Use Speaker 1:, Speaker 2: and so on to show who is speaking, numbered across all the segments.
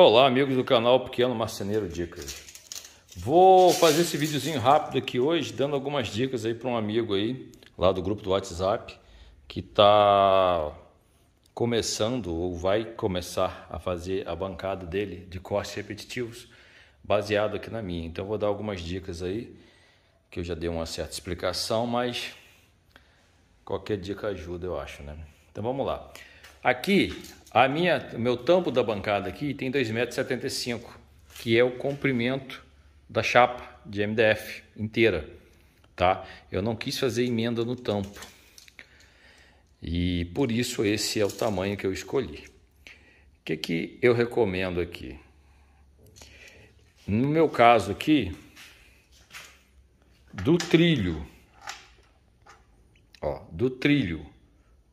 Speaker 1: Olá, amigos do canal Pequeno Marceneiro Dicas. Vou fazer esse videozinho rápido aqui hoje, dando algumas dicas aí para um amigo aí, lá do grupo do WhatsApp, que está começando ou vai começar a fazer a bancada dele de cortes repetitivos, baseado aqui na minha. Então vou dar algumas dicas aí, que eu já dei uma certa explicação, mas qualquer dica ajuda, eu acho, né? Então vamos lá. Aqui, o meu tampo da bancada aqui tem 2,75 m, que é o comprimento da chapa de MDF inteira, tá? Eu não quis fazer emenda no tampo e por isso esse é o tamanho que eu escolhi. O que eu recomendo aqui? No meu caso aqui, do trilho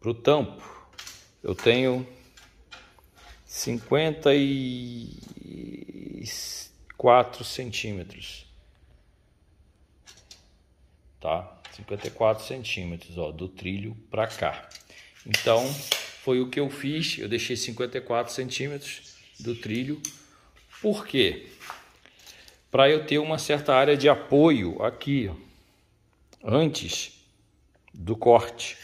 Speaker 1: para o tampo, eu tenho 54 centímetros, tá? 54 centímetros, ó, do trilho para cá. Então, foi o que eu fiz. Eu deixei 54 centímetros do trilho. Por quê? Para eu ter uma certa área de apoio aqui, ó, antes do corte.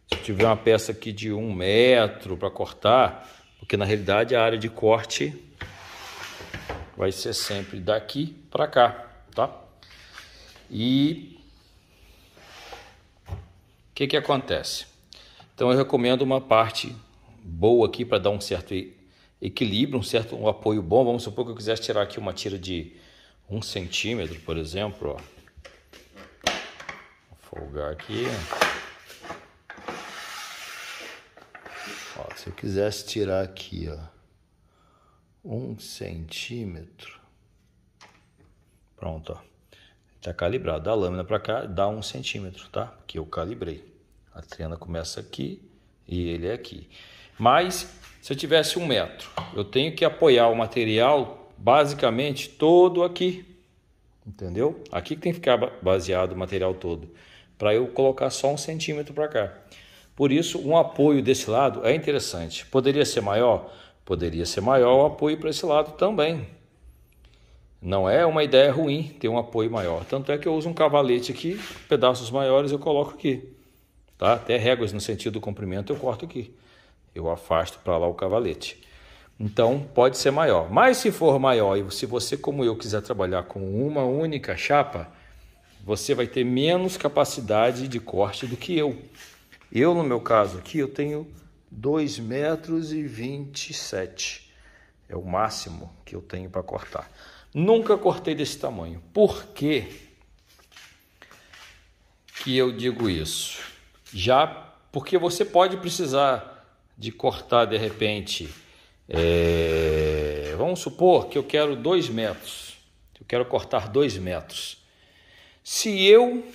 Speaker 1: Se eu tiver uma peça aqui de 1 metro para cortar, porque na realidade a área de corte vai ser sempre daqui para cá, tá? E o que acontece? Então eu recomendo uma parte boa aqui para dar um certo equilíbrio, um apoio bom. Vamos supor que eu quisesse tirar aqui uma tira de 1 centímetro, por exemplo, ó. Vou folgar aqui. Ó, se eu quisesse tirar aqui, ó, 1 centímetro, pronto, ó, tá calibrado. Da lâmina para cá dá 1 centímetro, tá? Porque eu calibrei. A trena começa aqui e ele é aqui. Mas se eu tivesse 1 metro, eu tenho que apoiar o material basicamente todo aqui, entendeu? Aqui que tem que ficar baseado o material todo, para eu colocar só 1 centímetro para cá. Por isso, um apoio desse lado é interessante. Poderia ser maior? Poderia ser maior o apoio para esse lado também. Não é uma ideia ruim ter um apoio maior. Tanto é que eu uso um cavalete aqui, pedaços maiores eu coloco aqui. Tá? Até réguas no sentido do comprimento eu corto aqui. Eu afasto para lá o cavalete. Então, pode ser maior. Mas se for maior e se você, como eu, quiser trabalhar com uma única chapa, você vai ter menos capacidade de corte do que eu. Eu, no meu caso aqui, eu tenho 2,27 m. É o máximo que eu tenho para cortar. Nunca cortei desse tamanho. Por que eu digo isso? Porque você pode precisar de cortar de repente. Vamos supor que eu quero 2 metros. Eu quero cortar 2 metros. Se eu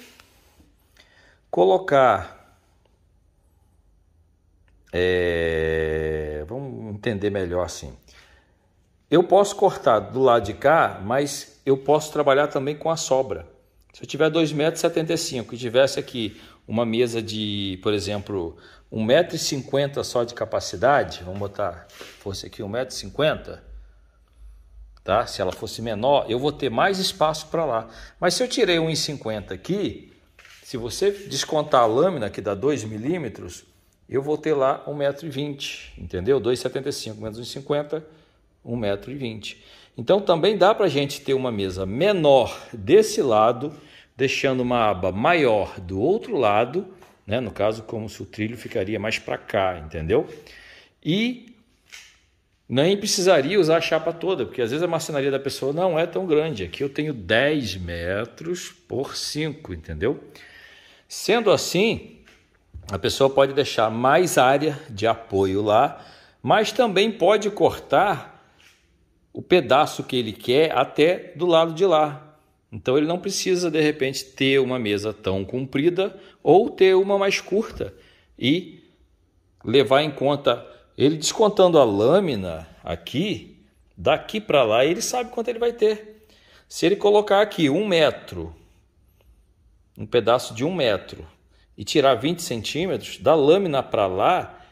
Speaker 1: colocar... vamos entender melhor assim. Eu posso cortar do lado de cá, mas eu posso trabalhar também com a sobra. Se eu tiver 2,75 m e tivesse aqui uma mesa de, por exemplo, 1,50 m só de capacidade, vamos botar, fosse aqui 1,50 m, tá? Se ela fosse menor, eu vou ter mais espaço para lá. Mas se eu tirei 1,50 m aqui, se você descontar a lâmina, que dá 2 milímetros, eu vou ter lá 1,20 m, entendeu? 2,75 menos 1,50, 1,20 m. Então também dá para a gente ter uma mesa menor desse lado, deixando uma aba maior do outro lado, né? No caso, como se o trilho ficaria mais para cá, entendeu? E nem precisaria usar a chapa toda, porque às vezes a marcenaria da pessoa não é tão grande. Aqui eu tenho 10 metros por 5, entendeu? Sendo assim, a pessoa pode deixar mais área de apoio lá, mas também pode cortar o pedaço que ele quer até do lado de lá. Então ele não precisa de repente ter uma mesa tão comprida ou ter uma mais curta e levar em conta, ele descontando a lâmina aqui, daqui para lá, ele sabe quanto ele vai ter. Se ele colocar aqui 1 metro, um pedaço de 1 metro, e tirar 20 centímetros, da lâmina para lá,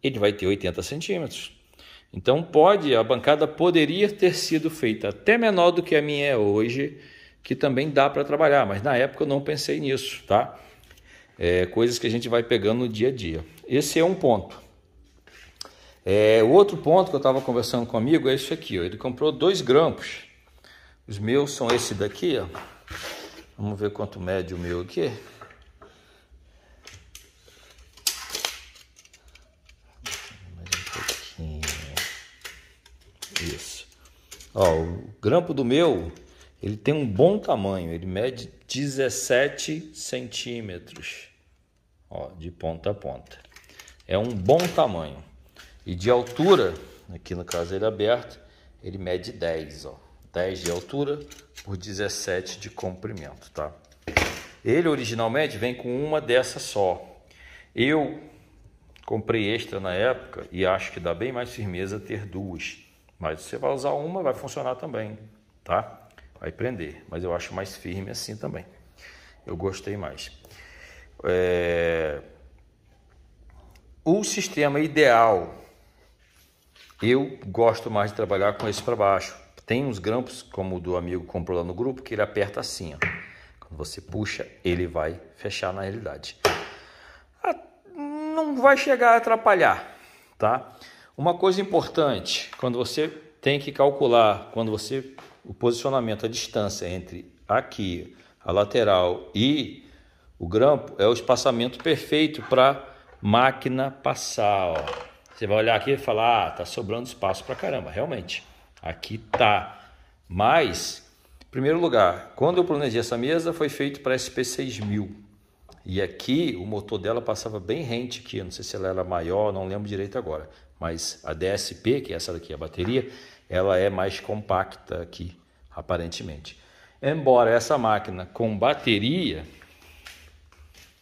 Speaker 1: ele vai ter 80 centímetros. Então a bancada poderia ter sido feita até menor do que a minha é hoje, que também dá para trabalhar, mas na época eu não pensei nisso, tá? Coisas que a gente vai pegando no dia a dia. Esse é um ponto. O outro ponto que eu estava conversando com um amigo é isso aqui, ó. Ele comprou 2 grampos. Os meus são esse daqui, ó. Vamos ver quanto mede o meu aqui. Mais um pouquinho. Isso. Ó, o grampo do meu, ele tem um bom tamanho. Ele mede 17 centímetros, ó, de ponta a ponta. É um bom tamanho. E de altura, aqui no caso ele aberto, ele mede 10, ó. 10 de altura por 17 de comprimento, tá? Ele originalmente vem com uma dessa só. Eu comprei extra na época e acho que dá bem mais firmeza ter 2. Mas você vai usar uma, vai funcionar também, tá? Vai prender, mas eu acho mais firme assim também. Eu gostei mais. O sistema ideal, eu gosto mais de trabalhar com esse para baixo. Tem uns grampos, como o do amigo que comprou lá no grupo, que ele aperta assim, ó. Quando você puxa, ele vai fechar na realidade. Não vai chegar a atrapalhar, tá? Uma coisa importante, quando você tem que calcular, o posicionamento, a distância entre aqui, a lateral e o grampo, é o espaçamento perfeito para máquina passar, ó. Você vai olhar aqui e falar, tá sobrando espaço pra caramba. Realmente, aqui tá. Mas, em primeiro lugar, quando eu planejei essa mesa, foi feito para SP6000. E aqui, o motor dela passava bem rente aqui. Não sei se ela era maior, não lembro direito agora. Mas a DSP, que é essa daqui, a bateria, ela é mais compacta aqui, aparentemente. Embora essa máquina com bateria...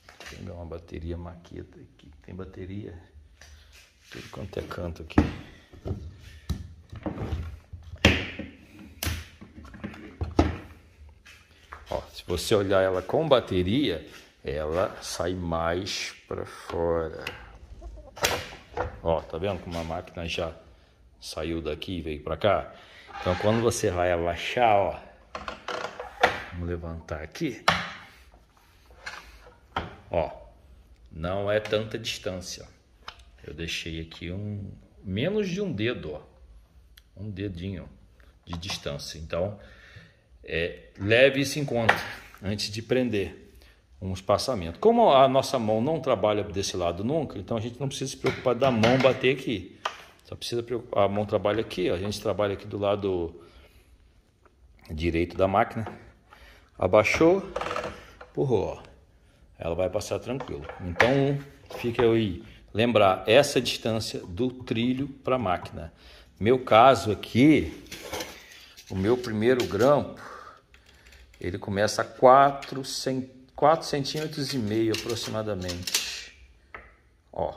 Speaker 1: Vou pegar uma bateria maqueta aqui. Tem bateria... tudo quanto é canto aqui. Ó, se você olhar ela com bateria, ela sai mais para fora. Ó, tá vendo como a máquina já saiu daqui e veio para cá? Então quando você vai abaixar, ó, vamos levantar aqui. Ó, não é tanta distância. Eu deixei aqui menos de um dedo, ó, um dedinho de distância. Então, leve isso em conta antes de prender um espaçamento. Como a nossa mão não trabalha desse lado nunca, então a gente não precisa se preocupar da mão bater aqui. Só precisa preocupar, a mão trabalha aqui, ó, a gente trabalha aqui do lado direito da máquina. Abaixou, empurrou, ó, ela vai passar tranquilo. Então, fica aí. Lembrar essa distância do trilho para a máquina. Meu caso aqui, o meu primeiro grampo, ele começa a 4 centímetros e meio aproximadamente. Ó,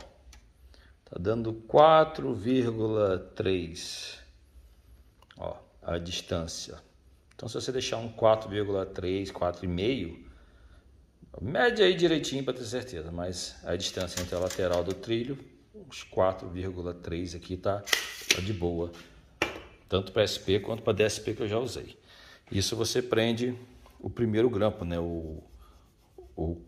Speaker 1: tá dando 4,3. Ó, a distância. Então se você deixar um 4,3, 4,5, mede aí direitinho para ter certeza, mas a distância entre a lateral do trilho, uns 4,3 aqui tá de boa, tanto para SP quanto para DSP que eu já usei. Isso você prende o primeiro grampo, né? O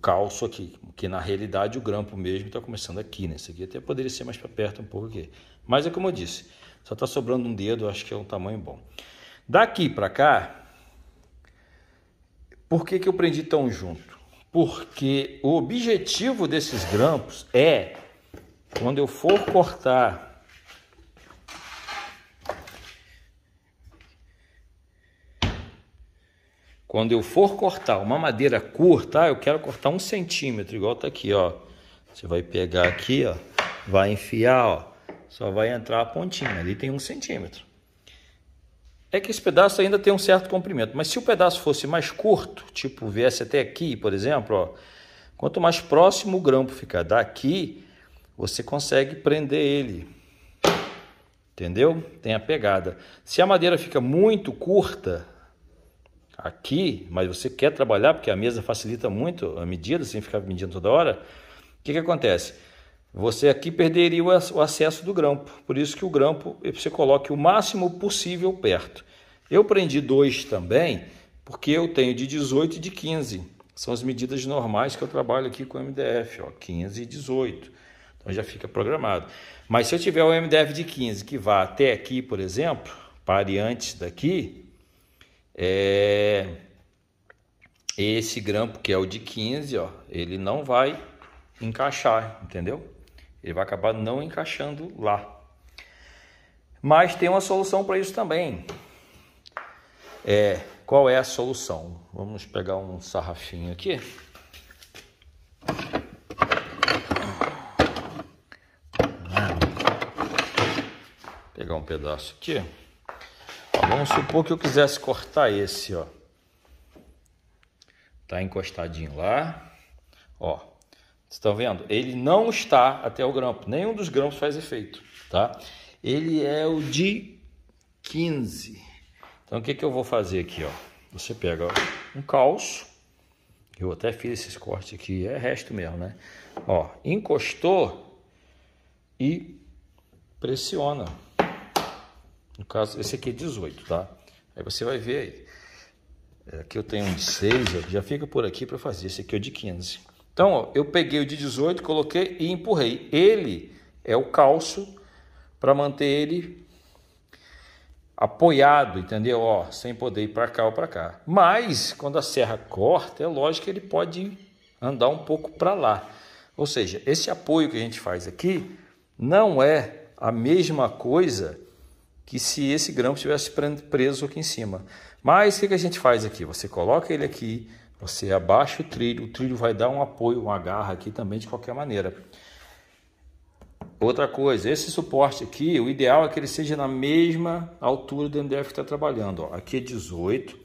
Speaker 1: calço aqui, que na realidade o grampo mesmo está começando aqui, né? Esse aqui até poderia ser mais para perto um pouco aqui, mas é como eu disse, só está sobrando um dedo, acho que é um tamanho bom. Daqui para cá, por que eu prendi tão junto? Porque o objetivo desses grampos é, quando eu for cortar, uma madeira curta, eu quero cortar 1 centímetro, igual tá aqui, ó. Você vai pegar aqui, ó, vai enfiar, ó, só vai entrar a pontinha, ali tem 1 centímetro. É que esse pedaço ainda tem um certo comprimento, mas se o pedaço fosse mais curto, tipo viesse até aqui, por exemplo, ó, quanto mais próximo o grampo ficar daqui, você consegue prender ele, entendeu? Tem a pegada. Se a madeira fica muito curta aqui, mas você quer trabalhar, porque a mesa facilita muito a medida, sem ficar medindo toda hora, o que acontece? você aqui perderia o acesso do grampo. Por isso que o grampo você coloque o máximo possível perto. Eu prendi 2 também, porque eu tenho de 18 e de 15. São as medidas normais que eu trabalho aqui com o MDF, ó, 15 e 18. Então já fica programado. Mas se eu tiver o MDF de 15 que vá até aqui, por exemplo, pare antes daqui, esse grampo que é o de 15, ó, ele não vai encaixar, entendeu? Ele vai acabar não encaixando lá. Mas tem uma solução para isso também. Qual é a solução? Vamos pegar um sarrafinho aqui. Pegar um pedaço aqui. Ó, vamos supor que eu quisesse cortar esse, ó. Tá encostadinho lá. Ó, vocês estão vendo? Ele não está até o grampo. Nenhum dos grampos faz efeito, tá? Ele é o de 15. Então o que eu vou fazer aqui, ó? Você pega um calço. Eu até fiz esses cortes aqui, é resto mesmo, né? Ó, encostou e pressiona. No caso, esse aqui é 18, tá? Aí você vai ver aí. Aqui eu tenho um de 6, ó, já fica por aqui para fazer. Esse aqui é o de 15. Então, ó, eu peguei o de 18, coloquei e empurrei. Ele é o calço para manter ele apoiado, entendeu? Ó, sem poder ir para cá ou para cá. Mas, quando a serra corta, é lógico que ele pode andar um pouco para lá. Ou seja, esse apoio que a gente faz aqui não é a mesma coisa que se esse grampo estivesse preso aqui em cima. Mas o que a gente faz aqui? Você coloca ele aqui, você abaixa o trilho vai dar um apoio, uma garra aqui também de qualquer maneira. Outra coisa, esse suporte aqui, o ideal é que ele seja na mesma altura do MDF que está trabalhando. Ó. Aqui é 18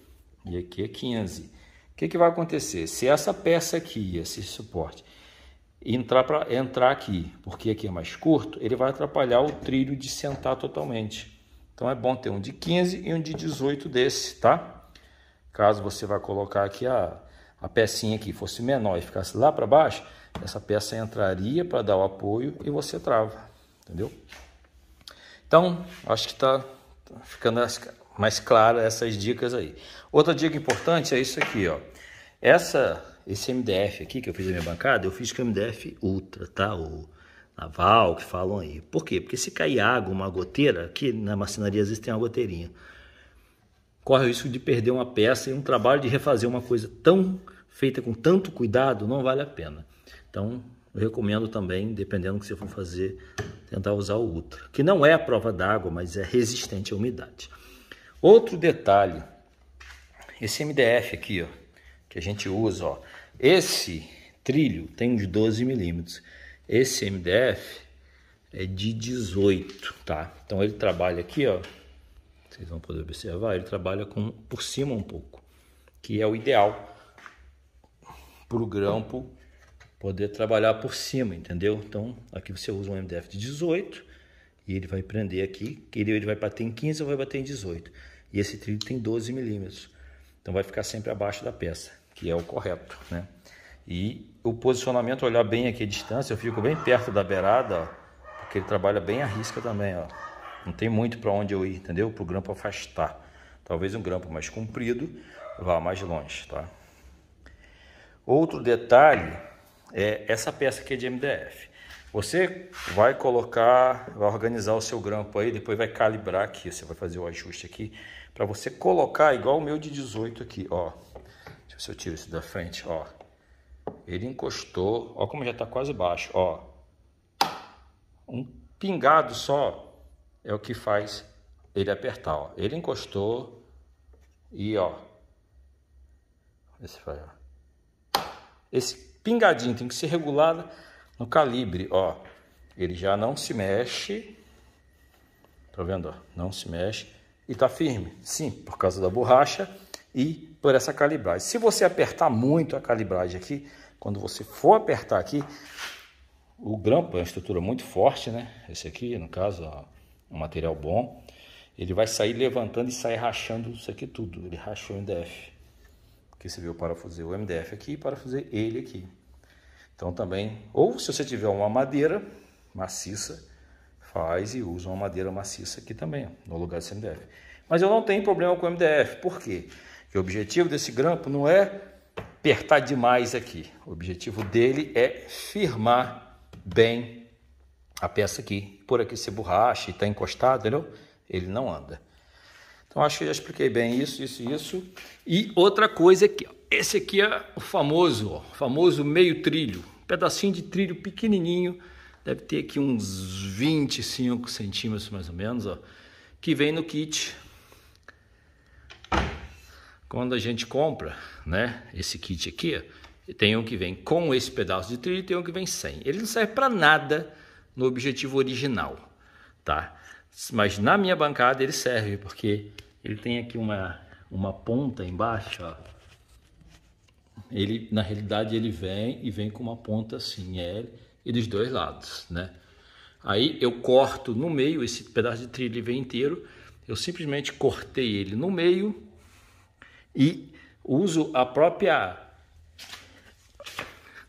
Speaker 1: e aqui é 15. O que vai acontecer? Se essa peça aqui, esse suporte, entrar aqui, porque aqui é mais curto, ele vai atrapalhar o trilho de sentar totalmente. Então é bom ter um de 15 e um de 18 desse, tá? Caso você vá colocar aqui a pecinha aqui fosse menor e ficasse lá para baixo, essa peça entraria para dar o apoio e você trava, entendeu? Então, acho que está ficando mais clara essas dicas aí. Outra dica importante é isso aqui, ó. Esse MDF aqui que eu fiz a minha bancada, eu fiz com o MDF Ultra, tá? O naval, que falam aí. Por quê? Porque se cair água, uma goteira, aqui na marcenaria às vezes tem uma goteirinha, corre o risco de perder uma peça e um trabalho de refazer uma coisa tão feita com tanto cuidado não vale a pena. Então, eu recomendo também, dependendo do que você for fazer, tentar usar o Ultra, que não é a prova d'água, mas é resistente à umidade. Outro detalhe, esse MDF aqui, ó, que a gente usa, ó, esse trilho tem uns 12 milímetros. Esse MDF é de 18, tá? Então ele trabalha aqui, ó, vocês vão poder observar, ele trabalha por cima um pouco, que é o ideal para o grampo poder trabalhar por cima, entendeu? Então aqui você usa um MDF de 18 e ele vai prender aqui, que ele vai bater em 15 ou vai bater em 18. E esse trilho tem 12 milímetros, então vai ficar sempre abaixo da peça, que é o correto, né? E o posicionamento, olhar bem aqui a distância, eu fico bem perto da beirada, ó, porque ele trabalha bem a risca também, ó. Não tem muito para onde eu ir, entendeu? Para o grampo afastar. Talvez um grampo mais comprido vá mais longe, tá? Outro detalhe é essa peça aqui de MDF. Você vai organizar o seu grampo aí, depois vai calibrar aqui, você vai fazer o ajuste aqui, para você colocar igual o meu de 18 aqui, ó. Deixa eu ver se eu tiro isso da frente, ó. Ele encostou, ó como já está quase baixo, ó. Um pingado só é o que faz ele apertar, ó. Ele encostou e, ó. Esse pingadinho tem que ser regulado no calibre, ó. Ele já não se mexe, tá vendo, ó? Não se mexe e tá firme, sim, por causa da borracha e por essa calibragem. Se você apertar muito a calibragem aqui, quando você for apertar aqui, o grampo é uma estrutura muito forte, né? Esse aqui, no caso, ó, um material bom, ele vai sair levantando e sair rachando isso aqui tudo. Ele rachou o MDF. Porque você viu, eu parafusei o MDF aqui e parafusei ele aqui. Então também, ou se você tiver uma madeira maciça, faz e usa uma madeira maciça aqui também, no lugar desse MDF. Mas eu não tenho problema com o MDF, por quê? Porque o objetivo desse grampo não é apertar demais aqui. O objetivo dele é firmar bem a peça aqui. Por aqui se borracha e está encostado, entendeu? Ele não anda. Então acho que eu já expliquei bem isso. E outra coisa aqui, ó. Esse aqui é o famoso meio trilho. Um pedacinho de trilho pequenininho. Deve ter aqui uns 25 centímetros mais ou menos, ó. Que vem no kit. Quando a gente compra, né, esse kit aqui, ó, tem um que vem com esse pedaço de trilho e tem um que vem sem. Ele não serve para nada no objetivo original, tá? Mas na minha bancada ele serve, porque ele tem aqui uma ponta embaixo, ó. Ele, na realidade, ele vem com uma ponta assim, L, e dos dois lados, né? Aí eu corto no meio, esse pedaço de trilho vem inteiro, eu simplesmente cortei ele no meio e uso a própria... Vou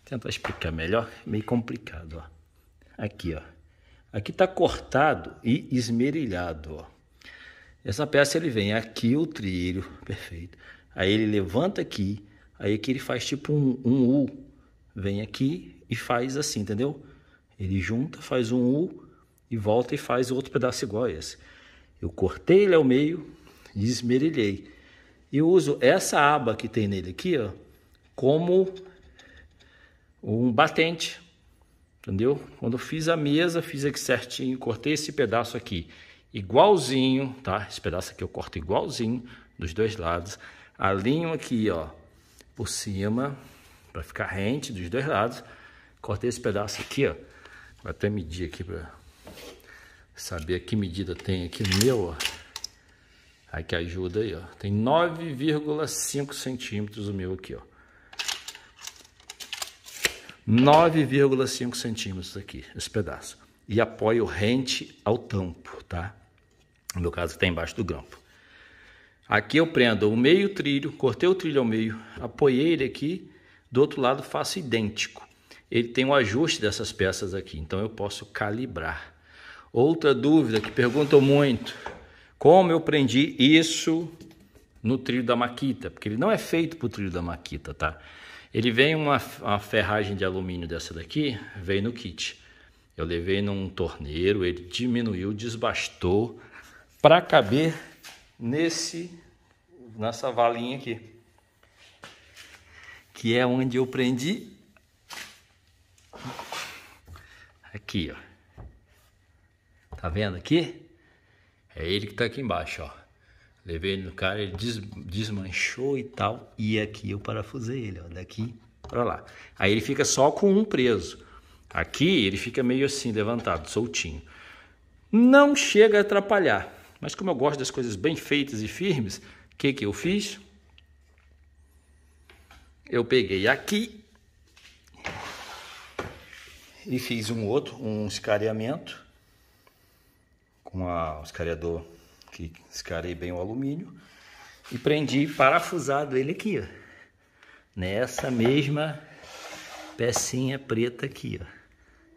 Speaker 1: tentar explicar melhor, meio complicado, ó. Aqui, ó. Aqui tá cortado e esmerilhado, ó. Essa peça ele vem aqui o trilho, perfeito. Aí ele levanta aqui, aí aqui ele faz tipo um U. Vem aqui e faz assim, entendeu? Ele junta, faz um U e volta e faz outro pedaço igual a esse. Eu cortei ele ao meio e esmerilhei. E uso essa aba que tem nele aqui, ó, como um batente, entendeu? Quando eu fiz a mesa, fiz aqui certinho, cortei esse pedaço aqui igualzinho, tá? Esse pedaço aqui eu corto igualzinho dos dois lados. Alinho aqui, ó, por cima, para ficar rente dos dois lados. Cortei esse pedaço aqui, ó. Vou até medir aqui para saber que medida tem aqui no meu, ó. Aí que ajuda aí, ó. Tem 9,5 centímetros o meu aqui, ó. 9,5 centímetros aqui, esse pedaço. E apoio rente ao tampo, tá? No meu caso, está embaixo do grampo. Aqui eu prendo o meio trilho, cortei o trilho ao meio, apoiei ele aqui, do outro lado faço idêntico. Ele tem um ajuste dessas peças aqui, então eu posso calibrar. Outra dúvida que perguntam muito, como eu prendi isso no trilho da Makita? Porque ele não é feito para o trilho da Makita, tá? Ele vem uma ferragem de alumínio dessa daqui, veio no kit. Eu levei num torneiro, ele diminuiu, desbastou para caber nessa valinha aqui, que é onde eu prendi aqui, ó. Tá vendo aqui? É ele que tá aqui embaixo, ó. Levei ele no cara, ele desmanchou e tal, e aqui eu parafusei ele, ó, daqui para lá. Aí ele fica só com um preso. Aqui ele fica meio assim, levantado, soltinho. Não chega a atrapalhar. Mas como eu gosto das coisas bem feitas e firmes, o que eu fiz? Eu peguei aqui e fiz um escareamento com o escareador que escarei bem o alumínio e prendi parafusado ele aqui, ó, nessa mesma pecinha preta aqui, ó,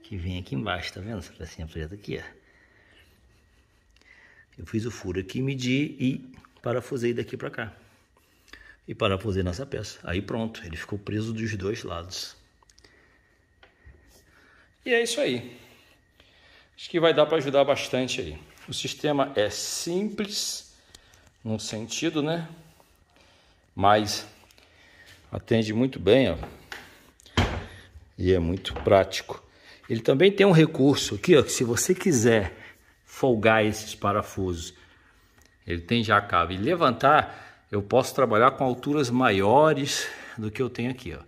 Speaker 1: que vem aqui embaixo, tá vendo essa pecinha preta aqui, ó? Eu fiz o furo aqui, medi e parafusei daqui para cá. E parafusei nessa peça. Aí pronto, ele ficou preso dos dois lados. E é isso aí. Acho que vai dar para ajudar bastante aí. O sistema é simples, num sentido, né? Mas atende muito bem, ó. E é muito prático. Ele também tem um recurso aqui, ó, que se você quiser folgar esses parafusos, ele tem já a cava, e levantar, eu posso trabalhar com alturas maiores do que eu tenho aqui, ó.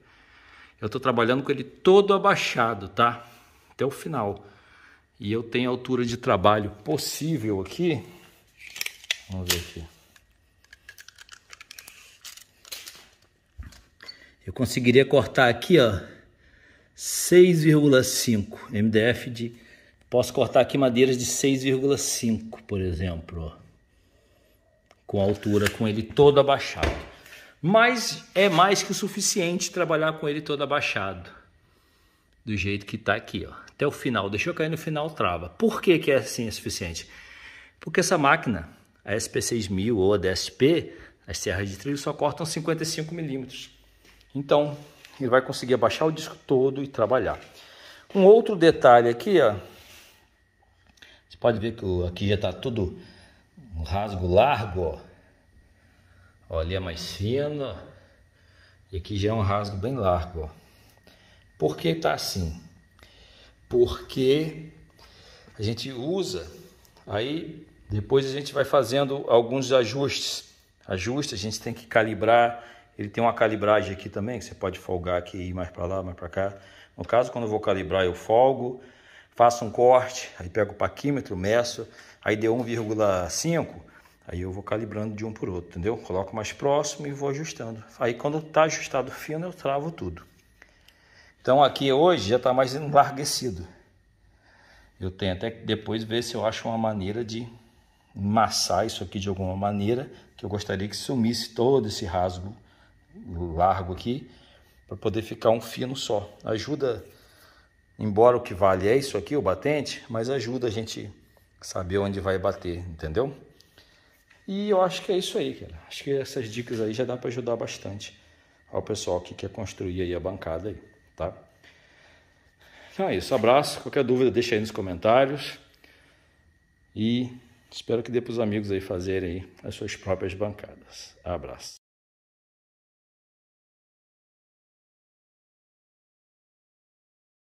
Speaker 1: Eu estou trabalhando com ele todo abaixado, tá? Até o final. E eu tenho a altura de trabalho possível aqui. Vamos ver aqui. Eu conseguiria cortar aqui, ó, 6,5 MDF de... Posso cortar aqui madeiras de 6,5, por exemplo, ó, com altura, com ele todo abaixado. Mas é mais que o suficiente trabalhar com ele todo abaixado. do jeito que está aqui, ó, até o final. Deixou cair no final, trava. Por que que é assim é suficiente? Porque essa máquina, a SP6000 ou a DSP, as serras de trilho só cortam 55 milímetros. Então, ele vai conseguir abaixar o disco todo e trabalhar. Um outro detalhe aqui, ó, você pode ver que aqui já está tudo um rasgo largo, ó. Ó, ali é mais fino, ó. E aqui já é um rasgo bem largo, ó. Por que está assim? Porque a gente usa, aí depois a gente vai fazendo alguns ajustes. A gente tem que calibrar. Ele tem uma calibragem aqui também, que você pode folgar aqui e ir mais para lá, mais para cá. No caso, quando eu vou calibrar, eu folgo, faço um corte, aí pego o paquímetro, meço, aí deu 1,5, aí eu vou calibrando de um por outro, entendeu? Coloco mais próximo e vou ajustando. Aí quando está ajustado fino, eu travo tudo. Então aqui hoje já está mais enlarguecido. Eu tenho até que depois ver se eu acho uma maneira de amassar isso aqui de alguma maneira, que eu gostaria que sumisse todo esse rasgo largo aqui, para poder ficar um fino só. Ajuda, embora o que vale é isso aqui, o batente, mas ajuda a gente saber onde vai bater, entendeu? E eu acho que é isso aí, cara. Acho que essas dicas aí já dá para ajudar bastante ao pessoal que quer construir aí a bancada aí, tá? Então é isso, abraço. Qualquer dúvida deixa aí nos comentários. E espero que dê para os amigos aí fazerem aí as suas próprias bancadas. Abraço.